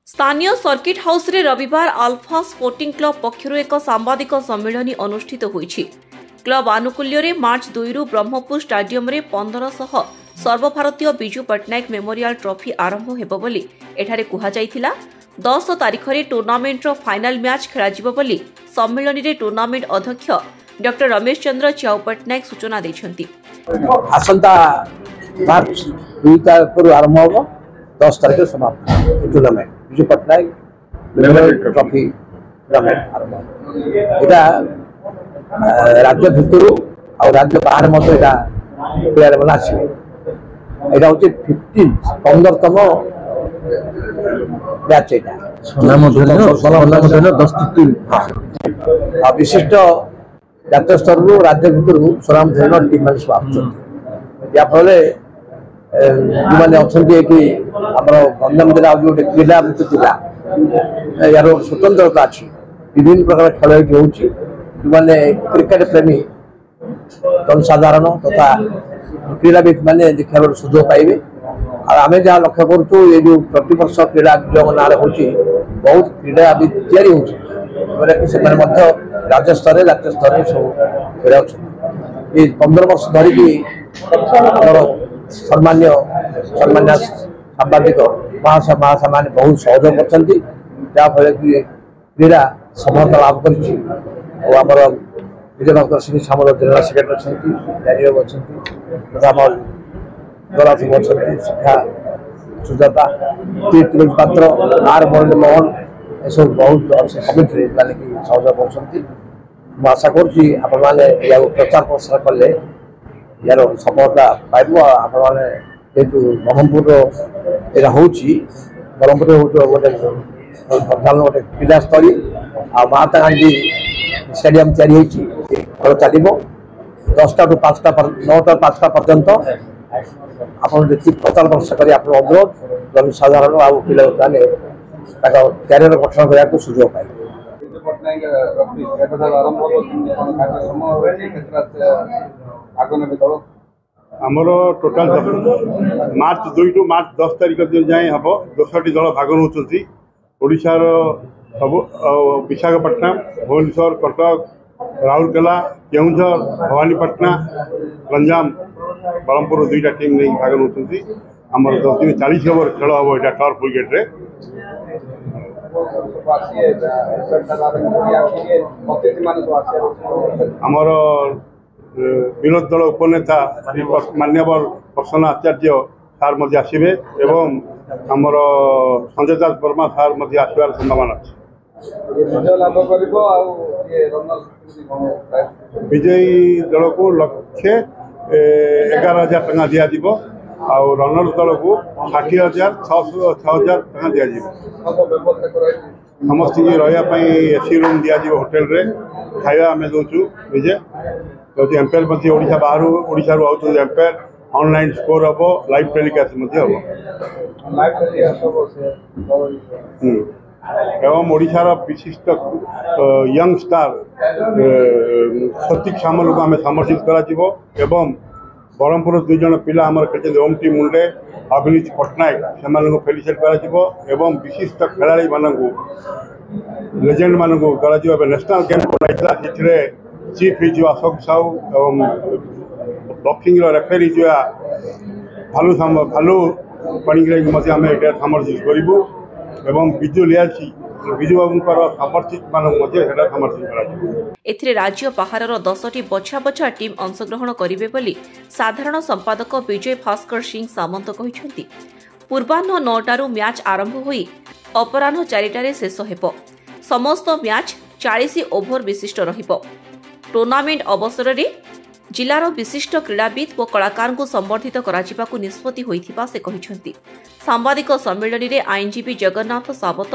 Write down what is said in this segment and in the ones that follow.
स्थानीय circuit house रे रविवार आल्फा स्पोर्टिंग क्लब पक्षरु एक सांबादिक सम्मेलन अनुष्ठित होईछि। क्लब आनुकूल्य रे मार्च 2 रु ब्रह्मपुर स्टाडियम रे 1500 सर्वभारतीय बिजू पट्टनायक मेमोरियल ट्रॉफी आरंभ हेबो बोली एठारे कुहा जायथिला। 10 तारिख रे टूर्नामेंट रो फाइनल मैच खेला जिवो बोली सम्मेलन रे टूर्नामेंट अध्यक्ष डॉक्टर रमेश चंद्र च्याउ पट्टनायक सूचना दैछन्ति। आसंता मार्च 2 तारिख रु आरंभ होबो 10 तारिख समाप्त tournament Biju Patnaik memorial trophy tournament आरंभ। एटा राज्य भितर और राज्य बाहर मत एटा प्लेयर बना आछे। एटा होचे 15तम मैच एटा विशिष्ट जातीय स्तर राज्य भितर स्वनाम धन टीम मैंने सब आसुच्च। याफल जो अच्छा कि आम गंजाम जिला जो क्रीड़ा मृत्यु यार स्वतंत्रता अच्छी विभिन्न प्रकार खेल होने क्रिकेट प्रेमी जनसाधारण तथा क्रीड़ाविद मैंने देखा सुजोग पाइबे। और आम जहाँ लक्ष्य करूँ ये जो प्रतिवर्ष क्रीड़ा जो ना बहुत क्रीड़ाविद या राज्य स्तर जातीय स्तर सब खेला 15 वर्ष धरिकी सम्मान्य सांबादिक महाशय मैंने बहुत सहयोग कर जहाँफल कि क्रीड़ा सफलता लाभ कर विजय भास्कर सिंह सामल जनरल सेक्रेटरी अच्छा डैनियल अच्छा तथा आम गला सिंह अच्छा शिक्षा सुजाता तुलसी पात्र आर मुरली मोहन ये सब बहुत अच्छे कमिटी माने कि सहयोग कर आशा करें प्रचार प्रसार कले यार सफलता पाइब। आपण जेहतु ब्रह्मपुर यहाँ हूँ ब्रह्मपुर गोटे प्रधान गोटे क्रीड़ास्थली आ महात्मा गांधी स्टेडियम तैयारी खेल चलो 10टा टू 5टा 9टा 5टा पर्यंत आपड़ जी प्रचार प्रसार कर अनुरोध जनसाधारण आ पिला मैंने क्यारियर गठन करने सुजोग पाए। आमर टोटाल मार्च 2 टू मार्च 10 तारिख जाए हम 10टी दल भाग नौकरी ओडिशार सब विशाखापट्टनम भुवनेश्वर कटक राउरकेला केउझर भवानीपटना गंजाम ब्रह्मपुर 2टा टीम नहीं भाग नौकरी आमर 10 दिन 40 ओवर खेल हम यहाँ टर्फ विकेट रे आमर विरोध दल उपनेता मान्यवर प्रसन्न आचार्य सार मध्य आसवे एवं आमर संजय दास वर्मा सार मध्य आसवार संभावना अच्छी। विजयी दल को लक्षे 11,000 टका दिज्व आउ रनर्स दल को 60,000 टका दिज्व। समस्त रही एसी रूम दिज्व होटेल रे खाଇବା आम दौचु निजे एम्पायर ओडिशा बाहर Odisha out umpire online score हम लाइव टेलीकास्ट एवं ओडिशार विशिष्ट यंग स्टार सतीक सामल को आम समर्थित कर ब्रह्मपुर 2 जन पिला आमर खेलते ओम टी मुंडे अभिनीत पट्टनायक से फेलिसिट कर विशिष्ट खेलाड़ी मानू लेजेंड मानू कर नेशनल गेम चीफ हो अशोक साहू एवं बॉक्सिंग रेफरी जो भालू पाणिग्राही आम ये समर्थित करूँ एवं बिजु लियाची बिजु बाबू समर्थित मानक समर्थित एथिरे राज्य बाहर 10टी बछा बछा टीम अंशग्रहण करिवे बोली साधारण संपादक विजय भास्कर सिंह सामंत कहिसेंति। पूर्वाह्न 9टारू मैच आरंभ होई अपराह्न 4टारे शेष हेबो। समस्त मैच 40 ओभर विशिष्ट रहिबो। टूर्नामेंट अवसर रे जिलार विशिष्ट क्रीड़ाविद और कलाकार को संबर्धित कराजिबाकु निष्पत्ति होइथिबा से कहिसेंति। सांबादिक सम्मेलन रे आईनजीवी जगन्नाथ सावत,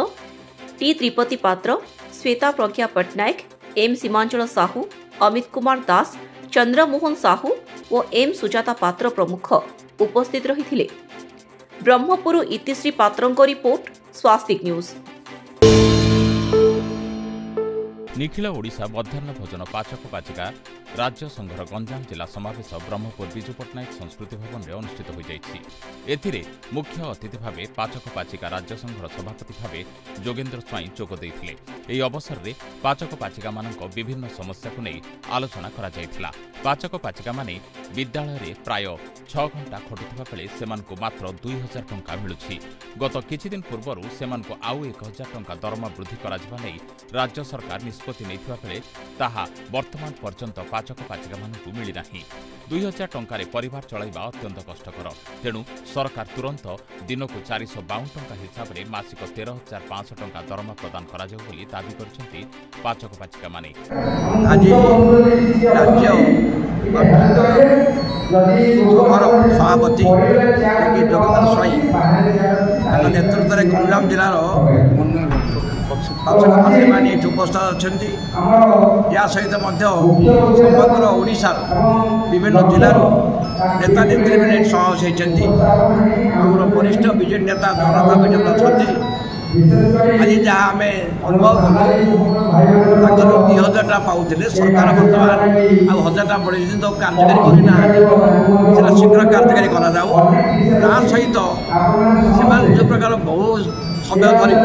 टी त्रिपति पात्र, श्वेता प्रज्ञा पट्टनायक, एम सीमांचल साहू, अमित कुमार दास, चंद्रमोहन साहू और एम सुजाता पात्र प्रमुख उपस्थित रहिथिले। ब्रह्मपुर इतिश्री पात्रंक रिपोर्ट स्वास्तिक न्यूज। निखिल ओडिशा मध्याह्न भोजन पाचक पाचिका राज्य संघर गंजाम जिला समावेश ब्रह्मपुर विजु पट्टनायक संस्कृति भवन में अनुष्ठित हो जाइछि। एथिरे मुख्य अतिथि भावे पाचक पाचिका राज्य संघर सभापति भावे जोगेन्द्र स्वाई जोग देइथिले। एही अवसर में पाचक पाचिका मानक विभिन्न समस्या को नहीं आलोचना करा जाइथिला। पाचक पाचिका माने विद्यालय रे प्राय 6 घंटा खटुथिबा बेले सेमानकु मात्र 2000 टंका मिलुछि। गत किछि दिन पूर्वरु सेमानकु आउ 1000 टंका दरमा वृद्धि करा जिबा नै राज्य सरकार निष्पत्ति नैथिबा बेले ताहा वर्तमान पर्यंत पाचक पाचिका मानकु मिली नाही। 2000 टंकारे परिवार चलाइबा अत्यंत कष्टकर। तेणु सरकार तुरंत दिनकु 452 टंका हिसाब रे मासिक 13500 टंका दरमा प्रदान करा जाउ बोली दाबी करछन्ती पाचक पाचिका माने। आज राज्य सभापति जोगेन्द्र स्वाई नेतृत्व में गंजाम जिलार पाचक पाची मैंने उपस्थित अच्छा। या सहित समग्र ओडिशा विभिन्न जिलार नेता नेत्री समावेश होती। वरिष्ठ विजेपी नेता जनता विजेपी अच्छा। आज जहाँ आम अनुभव कलु 2000 टका पाते सरकार बर्तमान आ 1000 टका बढ़े तो कार्यकारी करना शीघ्र कार्यकारी करा सहित से जो प्रकार बहु समय धरिक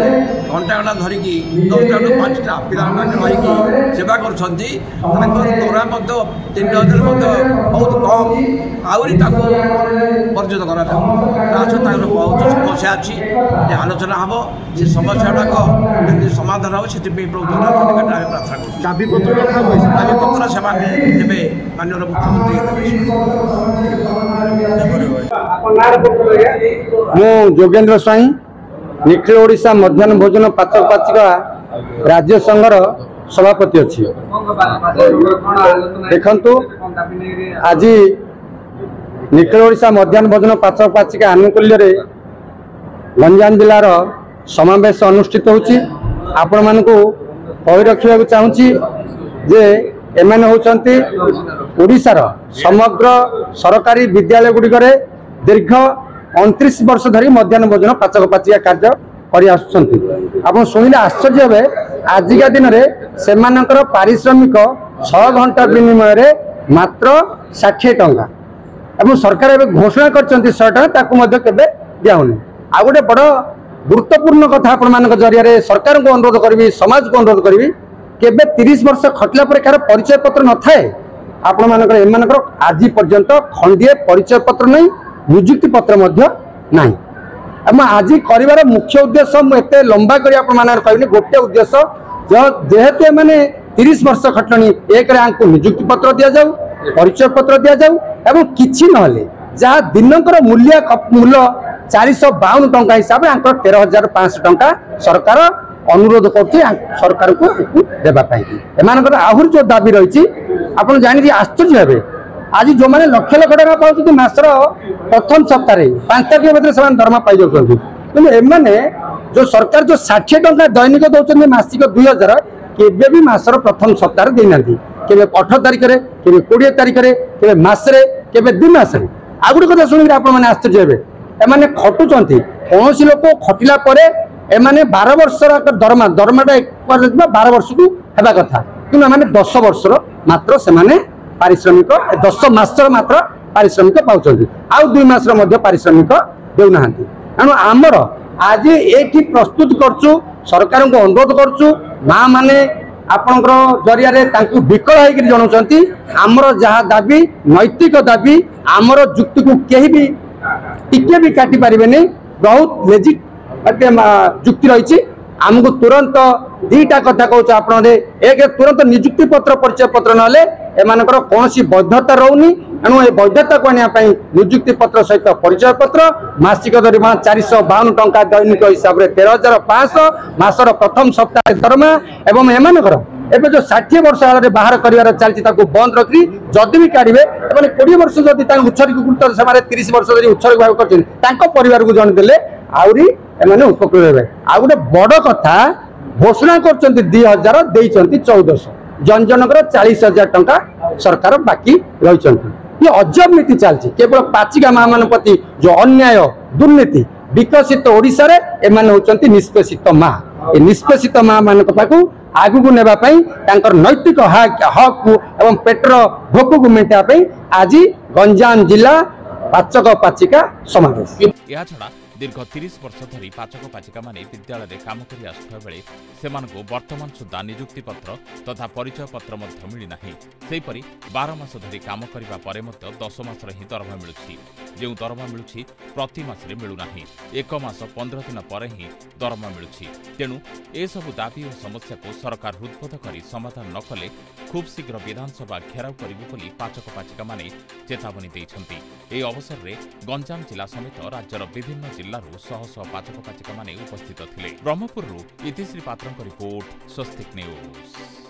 घंटा घंटा धरिक 10टा रू 5टा पिलाने रही सेवा कर दौरा 3000 बहुत कम आहरी पर्यत करा बहुत समस्या अच्छी आलोचना हम से समस्या समाधान हो प्रार्थना कर दाबी पत्र से माननीय मुख्यमंत्री जोगेन्द्र स्वाई निखिल ओडिशा मध्याह्न भोजन पाचक पाचिका राज्य संघर सभापति अच्छी। देखंतु आज निखिल ओडिशा मध्याह्न भोजन पाचक पाचिका आनुकूल्य गंजाम जिलार समावेश अनुष्ठित होछि। आपण मानकु कहि रखिବାକୁ चाहूछि जे एमाने होचंती ओडिशार समग्र सरकारी विद्यालय गुड़िकरे दीर्घ 29 वर्ष धरी मध्याह्न भोजन पाचक पाचिका कार्य करि आसुछंती। आपण सुनिले आश्चर्य हेबे आजिका दिन में सेमानकर पारिश्रमिक 6 घंटा विनिमय रे मात्र 60 टंका एवं सरकार एवं घोषणा करछंती 100 टंका ताकू मध्ये केबे दियाउनी। आ गोटे बड़ गुरुत्वपूर्ण कथा आपण मानक जरिया सरकार को अनुरोध करी समाज को अनुरोध करी केबे 30 वर्ष खटला पर कार परिचय पत्र न थाए आपण मानकर एमानकर आज पर्यंत खंडिए परिचय पत्र नहीं नियुक्ति पत्र मध्य नहीं। एवं आज कर मुख्य उद्देश्य मुझे लंबा कर कहनी गोटे उद्देश्य जेहेतु मैंने 30 वर्ष खटलनी एक नियुक्ति पत्र दि जाऊ परिचय पत्र दि जाऊ एवं किसी ना जहाँ दिनकर मूल्य 452 टंका हिसाब से 13,500 टंका सरकार अनुरोध कर सरकार को देवाई आहरी जो दाबी रही आप जानी आश्चर्य हे आज जो मैंने लक्ष लक्ष टका पाँच मासर प्रथम सप्ताह 5 तारिख मध्य से दरमा पाई जाऊँ कि एमाने जो सरकार जो 60 टंका दैनिक दौरान मासिक 2000 केबे भी मासर प्रथम सप्ताह देना केबे 18 तारिख में केबे 20 तारिख में केबे मासरे केबे 2 मासरे आ गोटे कथा शुणिक आप आश्चर्य हे एमाने खटुचंती कौन लोक खटिला परे एमाने 12 वर्षर दरमा दरमाटा 12 वर्ष को हेबा कथा कि 10 वर्षर मात्र से पारिश्रमिक 10 मासर मात्र पारिश्रमिक पाउछंती आ 2 मासर मध्य पारिश्रमिक देउना तेणु आमर आज ये प्रस्तुत करछु सरकार को अनुरोध करछु माँ माने आपणकर जरिया विकल होकर जनाऊँगी आमर जहाँ दाबी नैतिक दाबी आमर जुक्ति को कहीं भी टिके भी काटी पारे बहुत लेजिट जुक्ति रही आमको तुरंत 2टा कथा कहूँ आप एक तुरंत नियुक्ति पत्र परिचय पत्र ना एमानकर कौन वैधता रोनी एणु ए वैधता को आने नियुक्ति पत्र सहित परिचय पत्र मासिक दरमा 452 टंका दैनिक हिसाब से 13,500 मासर प्रथम सप्ताह दरमा एवं एमानकर एवं जो 60 वर्ष आगे बाहर कर चलती बंद रखी जदि भी काढ़े 20 वर्ष जदि उत्सर्ग गुरुत्व से 30 वर्ष जब उत्सर्ग भाव कर परिवार को जन देले आहरी एमाने उपकृत हे। आ गोटे बड़ कथा घोषणा कर 2000 देइचंती 1400 जन जनकर 40,000 टंका सरकार बाकी रही ये अजब नीति चलती केवल पाचिका माँ मान प्रति जो अन्याय दुर्नीति विकसित ओडिशा रे एमाने होचंती निष्पेषित माँ ए निष्पेषित माँ मान पाखु आगू नेबाई नैतिक हक एवं पेटर भोक को मेटापी आज गंजाम जिला पाचक पाचिका समावेश। या छड़ा दीर्घ 30 वर्ष धरी पाचक पाचिका माने विद्यालय में काम कर आसुवा बेले सेमानकु वर्तमान सुधा नियुक्ति पत्र तथा परिचय पत्र मध्य मिली नाही। सेहीपरि 12 मास धरी काम करिबा परे मध्य 10 मासर ही दरमा मिलुछि। जो दरमा मिलुछि प्रति मासरे मिलु नाही। 1 मास 15 दिन परे ही दरमा मिलुछि। तेणु ए सबु दाबी और समस्या को सरकार हृदबोध करी समाधान न कले खूब शीघ्र विधानसभा घेराव करिबु बोली पाचक पाचिका माने चेतावनी दैछन्ति। ए अवसर रे गंजाम जिला समेत राज्यर विभिन्न जिल्लारू शह शह पाचक पाचिका माने उपस्थित थिले। ब्रह्मपुररू इतिश्री पात्रଙ୍କ रिपोर्ट स्वस्तिक न्यूज।